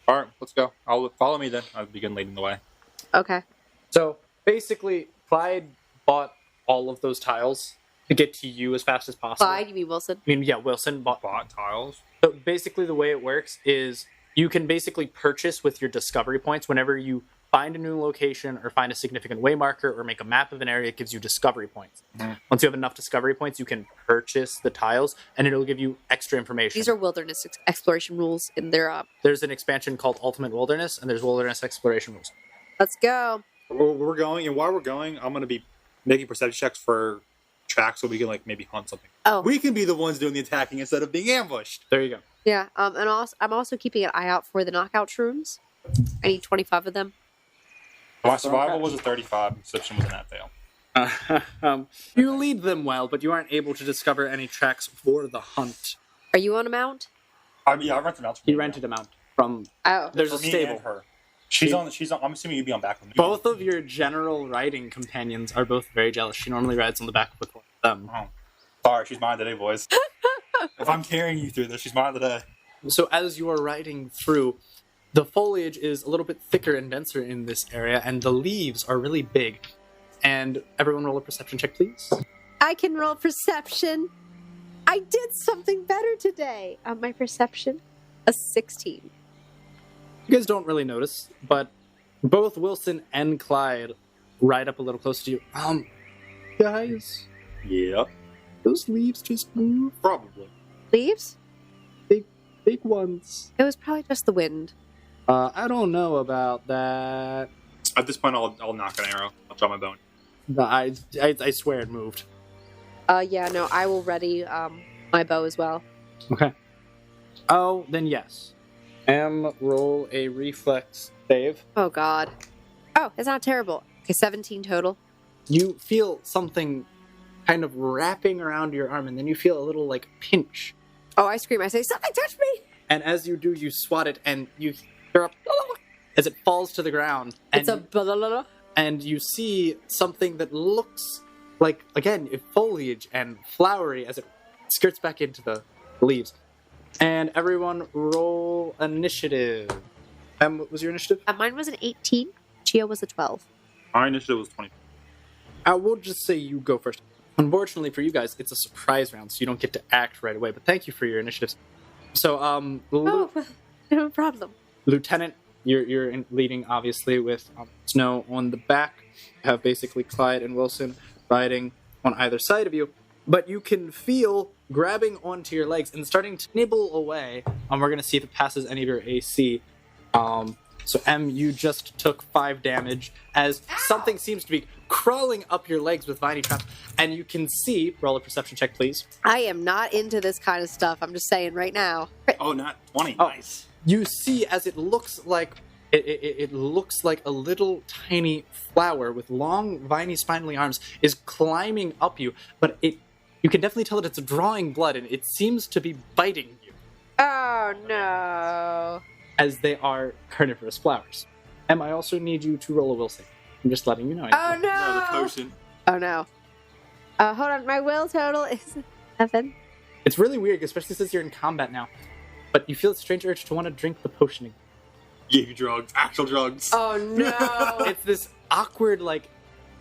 All right, let's go. Follow me then. I'll begin leading the way. Okay. So basically, Clyde bought all of those tiles to get to you as fast as possible. Clyde, you mean Wilson? I mean, yeah, Wilson bought. Bought tiles. So basically, the way it works is you can basically purchase with your discovery points whenever you find a new location or find a significant way marker or make a map of an area. It gives you discovery points. Mm-hmm. Once you have enough discovery points, you can purchase the tiles, and it'll give you extra information. These are wilderness exploration rules in their There's an expansion called Ultimate Wilderness, and there's Wilderness Exploration rules. Let's go. We're going, and while we're going, I'm going to be making perception checks for tracks so we can like maybe hunt something. Oh. We can be the ones doing the attacking instead of being ambushed. There you go. Yeah, and also, I'm also keeping an eye out for the knockout shrooms. I need 25 of them. My survival was a 35. Perception was an at fail. You lead them well, but you aren't able to discover any tracks for the hunt. Are you on a mount? I rented them out. He rented them out from. Oh. There's For a me stable. and her. She's on. I'm assuming you'd be on back with me. Both of your general riding companions are both very jealous. She normally rides on the back with one of them. Oh. Sorry, she's mine today, boys. If I'm carrying you through this, she's mine today. So as you are riding through, the foliage is a little bit thicker and denser in this area, and the leaves are really big. And everyone roll a perception check, please. I can roll perception. I did something better today on my perception. A 16. You guys don't really notice, but both Wilson and Clyde ride up a little closer to you. Guys, Yep. those leaves just move. Probably. Leaves? Big ones. It was probably just the wind. I don't know about that. At this point, I'll knock an arrow. I'll draw my bone. No, I swear it moved. Yeah, no, I will ready my bow as well. Okay. Oh, then yes. Roll a reflex save. Oh, God. Oh, it's not terrible. Okay, 17 total. You feel something kind of wrapping around your arm, and then you feel a little, like, pinch. Oh, I scream. I say, something touched me! And as you do, you swat it, and you hear a as it falls to the ground. And It's a blah, blah, blah, blah. and you see something that looks like, again, foliage and flowery as it skirts back into the leaves. And everyone roll initiative. What was your initiative? Mine was an 18. Chia was a 12. My initiative was 20. I will just say you go first. Unfortunately for you guys, it's a surprise round, so you don't get to act right away. But thank you for your initiatives. So, Oh, well, no problem. Lieutenant, you're leading, obviously, with Snow on the back. You have basically Clyde and Wilson riding on either side of you. But you can feel grabbing onto your legs and starting to nibble away. We're going to see if it passes any of your AC. So, you just took 5 damage as something seems to be crawling up your legs with viney traps. And you can see, roll a perception check, please. I am not into this kind of stuff. I'm just saying right now. Oh, not 20. Oh. Nice. You see as it looks like it looks like a little tiny flower with long, viney, spindly arms is climbing up you, but you can definitely tell that it's drawing blood, and it seems to be biting you, Oh, no. as they are carnivorous flowers. I also need you to roll a will save. I'm just letting you know. Oh, no. No, the potion. Oh, no. Hold on. My will total is 7. It's really weird, especially since you're in combat now. But you feel a strange urge to want to drink the potion again. Gave you drugs. Actual drugs. Oh, no. It's this awkward, like,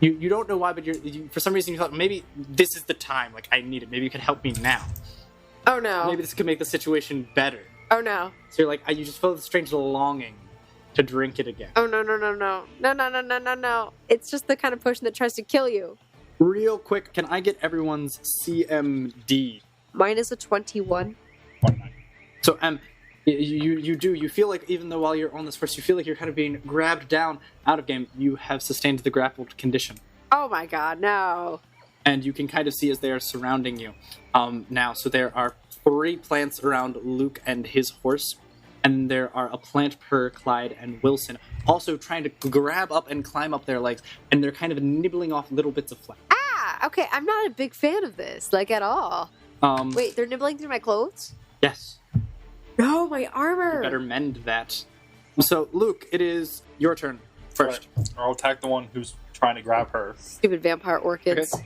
you don't know why, but you for some reason you thought, maybe this is the time, like, I need it. Maybe you could help me now. Oh, no. Maybe this could make the situation better. Oh, no. So you're like, you just feel this strange longing to drink it again. Oh, no, no, no, no. No, no, no, no, no, no. It's just the kind of potion that tries to kill you. Real quick, can I get everyone's CMD? Mine is a 21. 29. So, you feel like, even though while you're on this first, you feel like you're kind of being grabbed down out of game, you have sustained the grappled condition. Oh, my God, no. And you can kind of see as they are surrounding you now. So there are 3 plants around Luke and his horse, and there are a plant per Clyde and Wilson, also trying to grab up and climb up their legs, and they're kind of nibbling off little bits of flesh. Ah, okay, I'm not a big fan of this, like, at all. Wait, they're nibbling through my clothes? Yes. No, my armor! You better mend that. So, Luke, it is your turn first. Right. I'll attack the one who's trying to grab her. Stupid vampire orchids. Okay.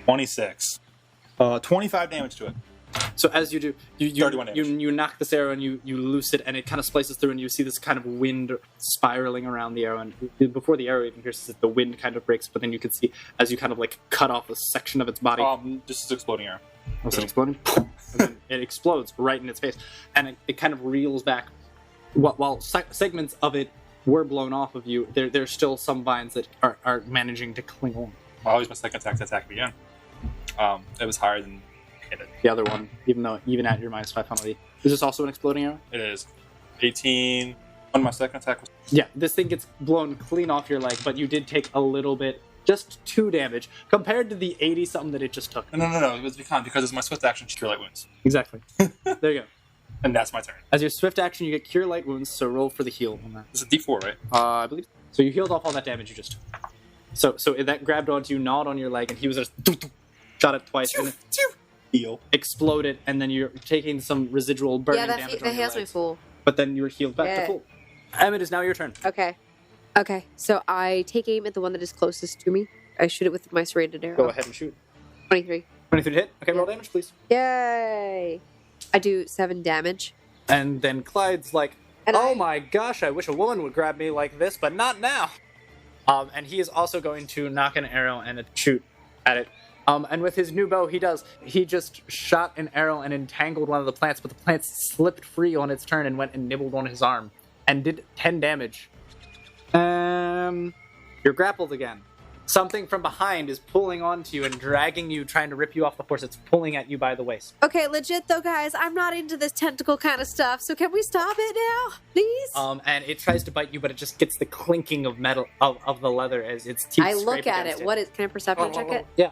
26. 25 damage to it. So as you do, 31 damage. you knock this arrow and you loose it, and it kind of slices through, and you see this kind of wind spiraling around the arrow. And before the arrow even pierces it, the wind kind of breaks, but then you can see as you kind of like cut off a section of its body. This is exploding arrow. Was it exploding? And then it explodes right in its face, and it kind of reels back. While segments of it were blown off of you, there's still some vines that are managing to cling on. I'll use my second attack to attack it again. It was higher than hit it. The other one, even at your -5 penalty. Is this also an exploding arrow? It is. 18 on my second attack. Yeah, this thing gets blown clean off your leg, but you did take a little bit, just 2 damage, compared to the 80-something that it just took. No. It was because it's my swift action to cure light wounds. Exactly. There you go. And that's my turn. As your swift action, you get cure light wounds, so roll for the heal on that. It's a D4, right? I believe. So you healed off all that damage you just took. So that grabbed onto you, gnawed on your leg, and he was just shot it twice, and it Heal. exploded, and then you're taking some residual burning Yeah, damage that on your heals me legs. full. But then you were healed back to full. Emmett, is now your turn. Okay, so I take aim at the one that is closest to me. I shoot it with my serrated arrow. Go ahead and shoot. 23. 23 to hit. Okay, roll damage, please. Yay! I do 7 damage. And then Clyde's like, And my gosh, I wish a woman would grab me like this, but not now. And he is also going to knock an arrow and shoot at it. And with his new bow, he just shot an arrow and entangled one of the plants, but the plant slipped free on its turn and went and nibbled on his arm and did 10 damage. You're grappled again. Something from behind is pulling onto you and dragging you, trying to rip you off the horse. It's pulling at you by the waist. Okay, legit though, guys, I'm not into this tentacle kind of stuff, so can we stop it now, please? And it tries to bite you, but it just gets the clinking of metal of the leather as its teeth I scrape look at against it. What is? Can I perception check it? Yeah.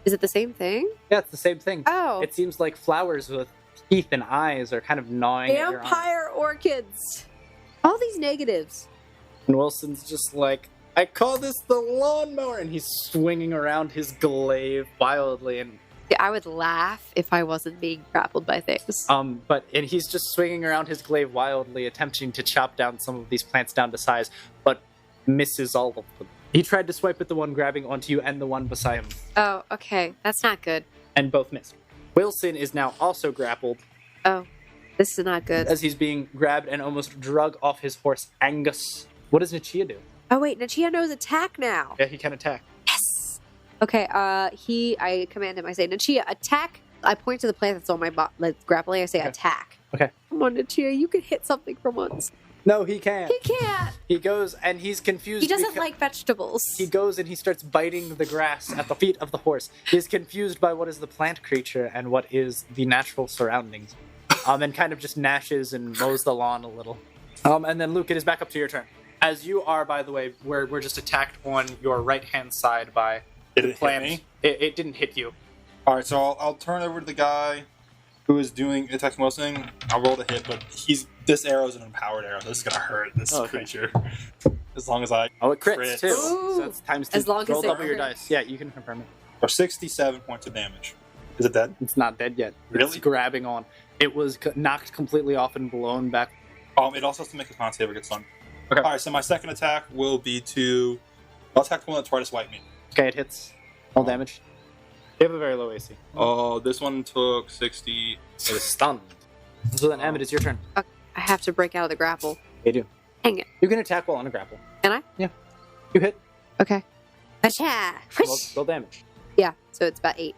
Is it the same thing? Yeah, it's the same thing. Oh. It seems like flowers with teeth and eyes are kind of gnawing at your arm. Vampire orchids. All these negatives. And Wilson's just like, I call this the lawnmower, and he's swinging around his glaive wildly, and I would laugh if I wasn't being grappled by things. and he's just swinging around his glaive wildly, attempting to chop down some of these plants down to size, but misses all of them. He tried to swipe at the one grabbing onto you and the one beside him, Oh, okay. That's not good. and both missed. Wilson is now also grappled Oh, this is not good. as he's being grabbed and almost drug off his horse, Angus. What does Nichia do? Oh, wait. Nachia knows attack now. Yeah, he can attack. Yes. Okay, I command him. I say, Nachia, attack. I point to the plant that's on my grappling. I say, attack. Okay. Come on, Nachia. You can hit something for once. No, he can't. He can't. He goes and he's confused. He doesn't because like vegetables. He goes and he starts biting the grass at the feet of the horse. He's confused by what is the plant creature and what is the natural surroundings. And kind of just gnashes and mows the lawn a little. And then Luke, it is back up to your turn. As you are, by the way, we're just attacked on your right-hand side by Did the it hit plant. me? It didn't hit you. Alright, so I'll turn over to the guy who is doing attack mostly. I'll roll the hit, but this arrow is an empowered arrow. This is gonna hurt this creature. As long as I Oh, it crits Crit. too. Ooh. So that's times 2. As long as Roll it double your crits. dice. Yeah, you can confirm it. or 67 points of damage. Is it dead? It's not dead yet. It's Really? grabbing on. It was knocked completely off and blown back. It also has to make a con save or get stunned. Okay. Alright, so my second attack will be I'll attack the one that tried to swipe me. Okay, it hits. All damage. They have a very low AC. Oh, this one took 60. It is stunned. So then, Emmett, it's your turn. I have to break out of the grapple. You do. Dang it. You can attack while on a grapple. Can I? Yeah. You hit. Okay. Acha! Roll damage. Yeah, so it's about 8.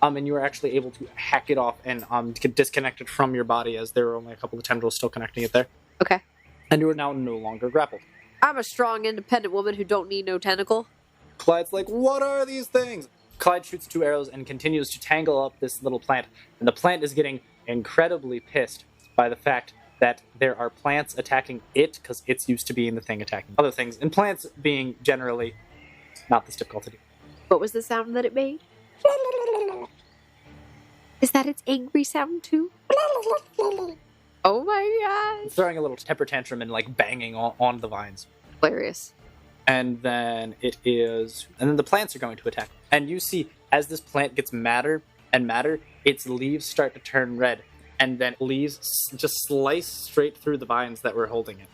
And you were actually able to hack it off and get disconnected from your body, as there were only a couple of tendrils still connecting it there. Okay. And you are now no longer grappled. I'm a strong, independent woman who don't need no tentacle. Clyde's like, what are these things? Clyde shoots 2 arrows and continues to tangle up this little plant. And the plant is getting incredibly pissed by the fact that there are plants attacking it, because it's used to being the thing attacking other things. And plants being generally not this difficult to do. What was the sound that it made? Is that its angry sound too? Oh my gosh. Throwing a little temper tantrum and like banging on the vines. Hilarious. And then the plants are going to attack. And you see, as this plant gets madder and madder, its leaves start to turn red. And then leaves just slice straight through the vines that were holding it.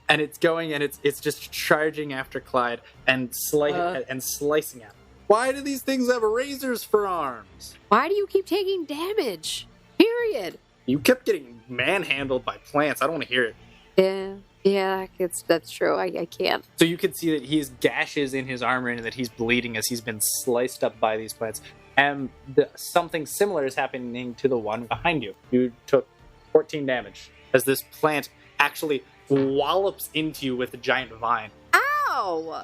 And it's going and it's just charging after Clyde and slicing at him. Why do these things have razors for arms? Why do you keep taking damage? Period. You kept getting manhandled by plants. I don't want to hear it. Yeah, that's true. I can't. So you can see that he has gashes in his armor and that he's bleeding as he's been sliced up by these plants. And something similar is happening to the one behind you. You took 14 damage as this plant actually wallops into you with a giant vine. Ow!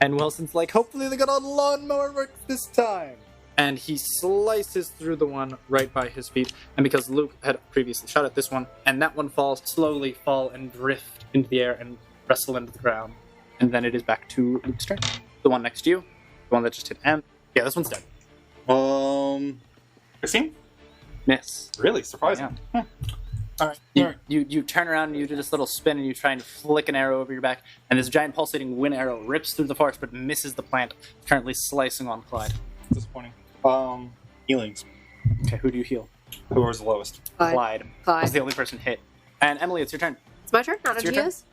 And Wilson's like, hopefully they got a lawnmower works this time. And he slices through the one right by his feet. And because Luke had previously shot at this one, and that one slowly fall and drift into the air and wrestle into the ground. And then it is back to Luke's turn. The one next to you, the one that just hit M. Yeah, this one's dead. 16? Miss. Really? Surprising. Yeah. Alright. You turn around and you do this little spin and you try and flick an arrow over your back. And this giant pulsating wind arrow rips through the forest but misses the plant, currently slicing on Clyde. Disappointing. Healings. Okay, who do you heal? Who was the lowest? Clyde. Was the only person hit. And Emily, it's your turn. It's my turn, not It's your turn. Nichia's?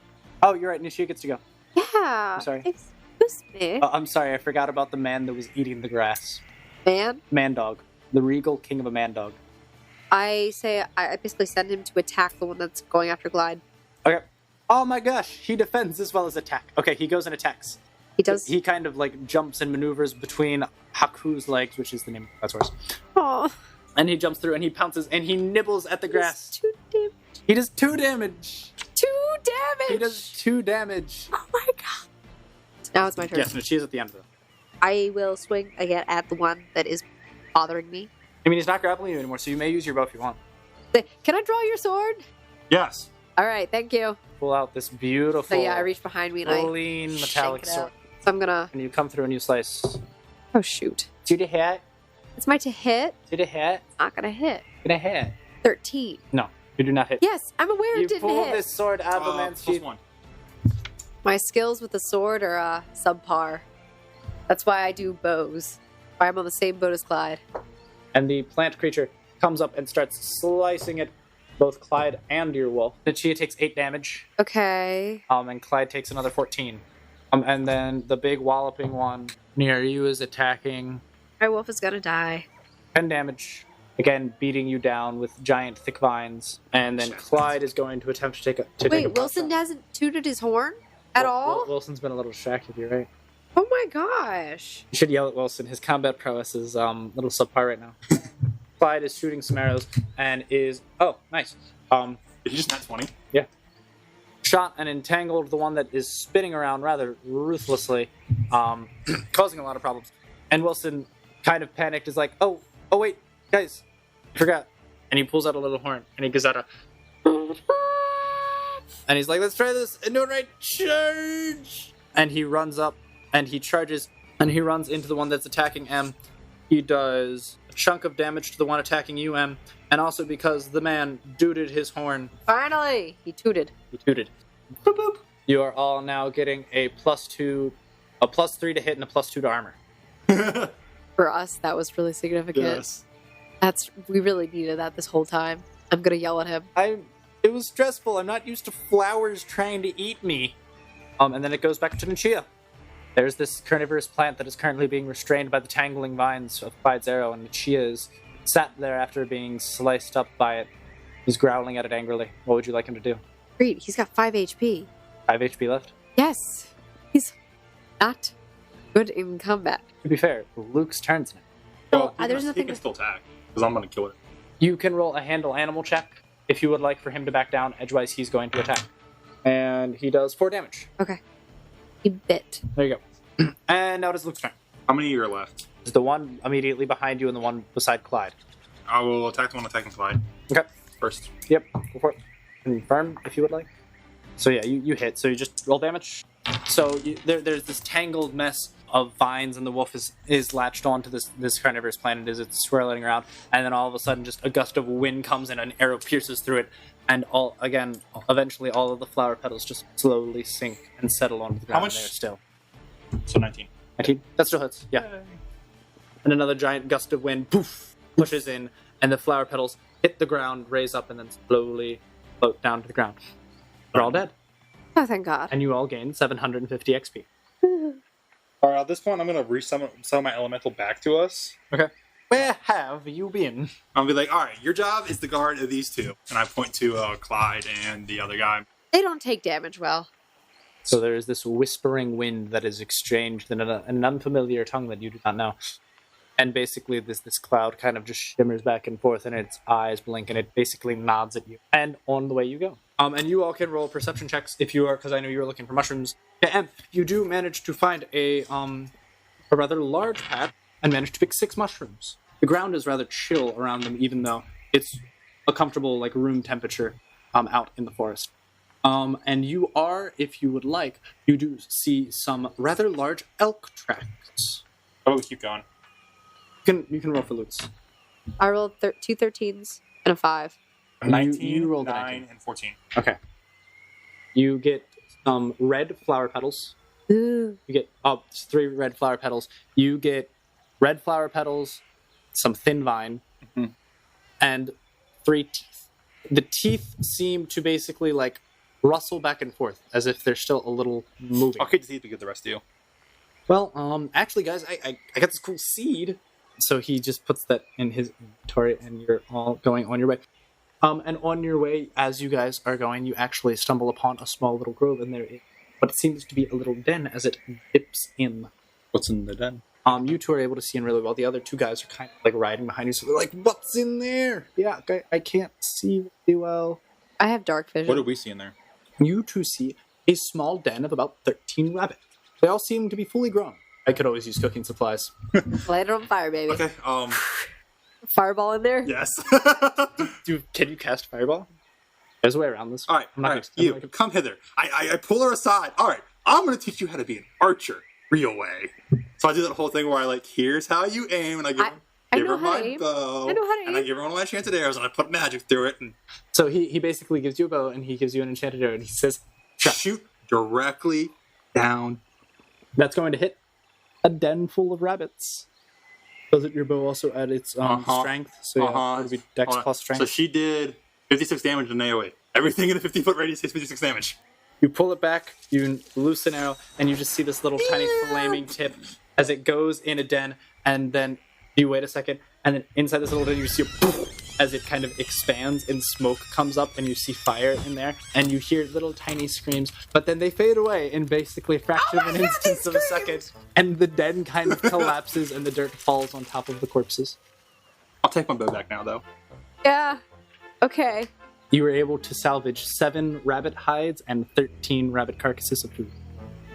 Oh, you're right. Nishia gets to go. Yeah. I'm sorry. Excuse me. I'm sorry. I forgot about the man that was eating the grass. Man? Man dog. The regal king of a man dog. I basically send him to attack the one that's going after Glide. Okay. Oh my gosh. He defends as well as attack. Okay, he goes and attacks. He does. He kind of like jumps and maneuvers between Haku's legs, which is the name of that horse. Oh. And he jumps through and he pounces and he nibbles at the grass. 2 damage. He does 2 damage. 2 damage. He does 2 damage. Oh my god. So now it's my turn. Yes, no, she is at the end of it. I will swing again at the one that is bothering me. I mean, he's not grappling you anymore, so you may use your bow if you want. Can I draw your sword? Yes. All right, thank you. Pull out this beautiful, So yeah, I reach behind me and I clean shank metallic it sword. out. So I'm gonna. And you come through and you slice. Oh shoot! To the hit. It's my to hit. To the hit. Not gonna hit. Gonna hit. 13. No, you do not hit. Yes, I'm aware You it didn't pull hit. this sword out of the man's sheath. +1. My skills with the sword are subpar. That's why I do bows. Why I'm on the same boat as Clyde. And the plant creature comes up and starts slicing at both Clyde and your wolf. Nichia takes 8 damage. Okay. And Clyde takes another 14. And then the big walloping one near you is attacking. My wolf is gonna die. 10 damage. Again, beating you down with giant thick vines. And then Clyde is going to attempt to take a Wait, Wilson hasn't tooted his horn at all? Wilson's been a little distracted, you're right. Oh my gosh. You should yell at Wilson. His combat prowess is a little subpar right now. Clyde is shooting some arrows and is... Oh, nice. Did he just net 20? Yeah. Shot and entangled the one that is spinning around rather ruthlessly, causing a lot of problems. And Wilson, kind of panicked, is like, oh wait, guys, I forgot. And he pulls out a little horn, and he gives out a... And he's like, let's try this, and do it right, charge! And he runs up, and he charges, and he runs into the one that's attacking M. He does a chunk of damage to the one attacking you, M, and also because the man dooted his horn. Finally! He tooted. He tooted. Boop, boop. You are all now getting a +3 to hit and a +2 to armor. For us, that was really significant. Yes. We really needed that this whole time. I'm gonna yell at him. It was stressful. I'm not used to flowers trying to eat me. And then it goes back to Nichia. There's this carnivorous plant that is currently being restrained by the tangling vines of Clyde's arrow, and Nichia is sat there after being sliced up by it. He's growling at it angrily. What would you like him to do? Great, he's got 5 HP. 5 HP left? Yes. He's not good in combat. To be fair, Luke's turn's now. Well, he there's can, nothing he can to- still attack, because I'm going to kill it. You can roll a handle animal check if you would like for him to back down. Edgewise, he's going to attack. And he does 4 damage. Okay. He bit. There you go. And now it is Luke's turn. How many are left? It's the one immediately behind you and the one beside Clyde. I will attack the one attacking Clyde Okay. first. Yep, go for it. Confirm if you would like. So yeah, you hit. So you just roll damage. So there's this tangled mess of vines, and the wolf is latched onto this carnivorous plant as it's swirling around, and then all of a sudden just a gust of wind comes in, an arrow pierces through it, and eventually all of the flower petals just slowly sink and settle onto the ground. How much? There still. So 19. 19? That still hits, yeah. And another giant gust of wind, poof, pushes in, and the flower petals hit the ground, raise up, and then slowly float down to the ground. They're all dead. Oh, thank God. And you all gain 750 XP. All right, at this point, I'm going to resummon my elemental back to us. Okay. Where have you been? I'll be like, all right, your job is the guard of these two. And I point to Clyde and the other guy. They don't take damage well. So there is this whispering wind that is exchanged in an unfamiliar tongue that you do not know. And basically this cloud kind of just shimmers back and forth, and its eyes blink, and it basically nods at you. And on the way you go. And you all can roll perception checks if you are, because I know you were looking for mushrooms. Yeah, and you do manage to find a rather large path and manage to pick 6 mushrooms. The ground is rather chill around them, even though it's a comfortable room temperature out in the forest. And you are, if you would like, you do see some rather large elk tracks. Oh, we keep going. You can roll for Lutes. I rolled 2 13s and a 5. 19, you rolled a 9, 19. and 14. Okay. You get red flower petals. Ooh. You get 3 red flower petals. You get red flower petals, some thin vine, and 3 teeth. The teeth seem to basically rustle back and forth as if they're still a little moving. I'll keep the teeth to get the rest of you. Well, actually, guys, I got this cool seed. So he just puts that in his inventory, and you're all going on your way. And on your way, as you guys are going, you actually stumble upon a small little grove, and there is what seems to be a little den as it dips in. What's in the den? You two are able to see in really well. The other 2 guys are kind of riding behind you, so they're like, "What's in there?" Yeah, I can't see really well. I have dark vision. What do we see in there? You two see a small den of about 13 rabbits. They all seem to be fully grown. I could always use cooking supplies. Light it on fire, baby. Okay, Fireball in there? yes. Can you cast Fireball? There's a way around this. All right, I'm not all gonna- right, come hither. I pull her aside. All right, I'm going to teach you how to be an archer, real way. So I do that whole thing where here's how you aim, and I give know her how my to aim. bow. I know how to and I aim. give her one of my enchanted arrows, and I put magic through it, and So he basically gives you a bow, and he gives you an enchanted arrow, and he says, shoot directly down. "That's going to hit a den full of rabbits." Doesn't your bow also add its strength? So yeah, it would be Dex Hold on. plus strength. So she did 56 damage in AOE. Everything in a 50-foot radius takes 56 damage. You pull it back, you loose an arrow, and you just see this little tiny flaming tip as it goes in a den, and then you wait a second, and then inside this little den you see a poof as it kind of expands and smoke comes up, and you see fire in there, and you hear little tiny screams, but then they fade away in basically a fraction of an instance of a second, and the den kind of collapses and the dirt falls on top of the corpses. I'll take my bow back now, though. Yeah. Okay. You were able to salvage 7 rabbit hides and 13 rabbit carcasses of food.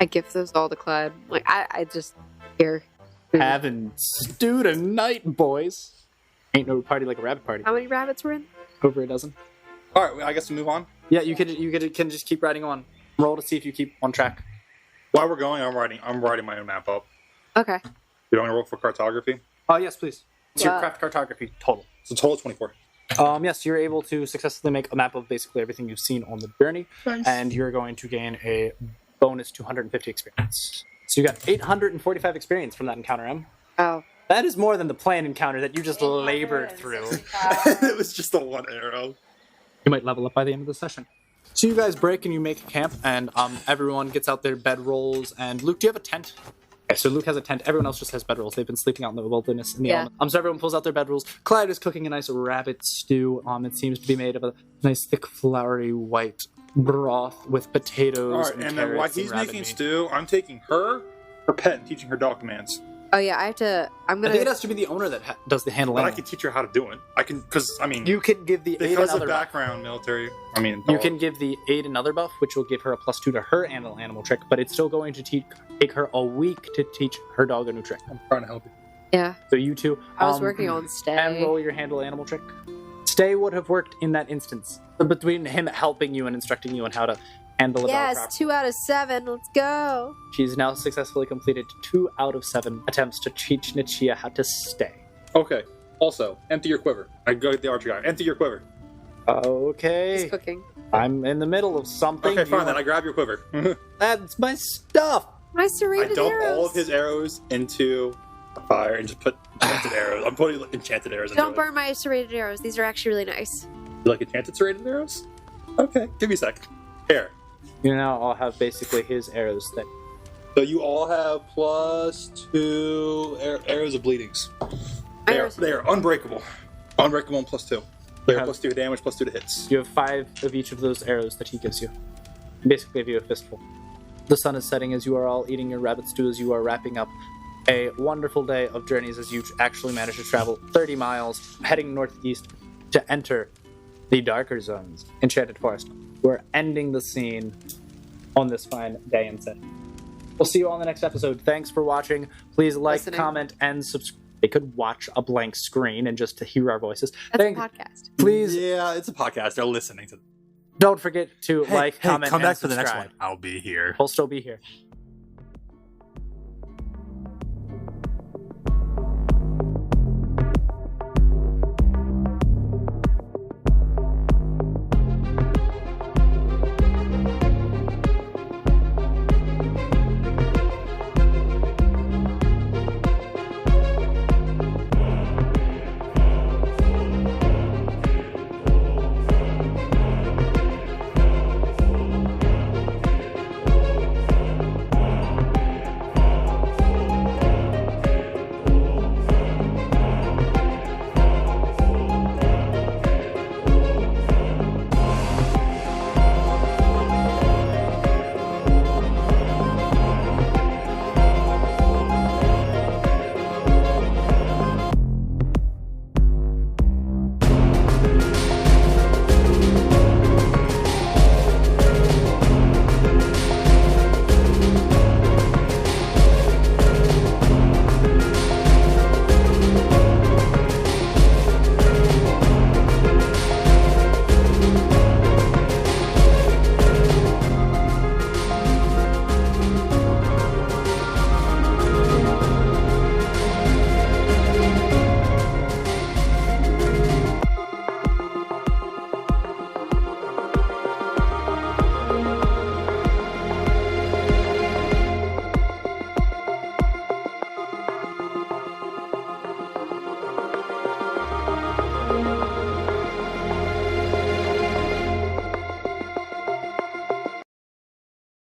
I give those all to Clyde. I just here. Having stew tonight, boys. Ain't no party like a rabbit party. How many rabbits were in? Over a dozen. All right, I guess we move on. Yeah, you can just keep riding on. Roll to see if you keep on track. While we're going, I'm writing my own map up. Okay. You want to roll for cartography? Oh yes, please. It's your Yeah. craft cartography total. So total 24. Yes, you're able to successfully make a map of basically everything you've seen on the journey, Nice. and you're going to gain a bonus 250 experience. So you got 845 experience from that encounter, Em. Oh. That is more than the planned encounter that you just labored through. It was just the one arrow. You might level up by the end of the session. So you guys break and you make camp, and everyone gets out their bedrolls. And Luke, do you have a tent? Okay, so Luke has a tent. Everyone else just has bedrolls. They've been sleeping out in the wilderness in the element. So everyone pulls out their bedrolls. Clyde is cooking a nice rabbit stew. It seems to be made of a nice, thick, floury white broth with potatoes All right, and and carrots then while and he's rabbit making meat. stew, I'm taking her pet, and teaching her dog commands. Oh yeah, I have to. I'm I gonna. think it has to be the owner that does the handling. But I can teach her how to do it. I can, because, I mean, You can give the aid because of another buff. background military, I mean, You dog. can give the aid another buff, which will give her a +2 to her animal trick, but it's still going to take her a week to teach her dog a new trick. I'm trying to help you. Yeah. So you two, I was working on and stay. roll your handle animal trick. Stay would have worked in that instance, but between him helping you and instructing you on how to handle the bell Yes, properly. 2 out of 7. Let's go. She's now successfully completed 2 out of 7 attempts to teach Nichia how to stay. Okay. Also, empty your quiver. I go to the archer guy. Empty your quiver. Okay. He's cooking. I'm in the middle of something. Okay, fine. Then I grab your quiver. That's my stuff. My I serrated dump arrows. all of his arrows into a fire and just put enchanted arrows. I'm putting enchanted arrows into Don't it. burn my serrated arrows. These are actually really nice. You like enchanted serrated arrows? Okay, give me a sec. Here. You now all have basically his arrows that So you all have +2 arrows of bleedings. Arrows. They are unbreakable. Unbreakable and +2. They are +2 to damage, +2 to hits. you have 5 of each of those arrows that he gives you. Basically, give you a fistful. The sun is setting as you are all eating your rabbit stew as you are wrapping up a wonderful day of journeys as you actually manage to travel 30 miles, heading northeast to enter the darker zones, Enchanted Forest. We're ending the scene on this fine day and set. We'll see you all in the next episode. Thanks for watching. Please like, Listening. comment, and subscribe. They could watch a blank screen and just to hear our voices. That's a podcast. Please Yeah, it's a podcast. They're listening to. don't forget to like, comment, come and back for the next subscribe. one. I'll be here. We'll still be here.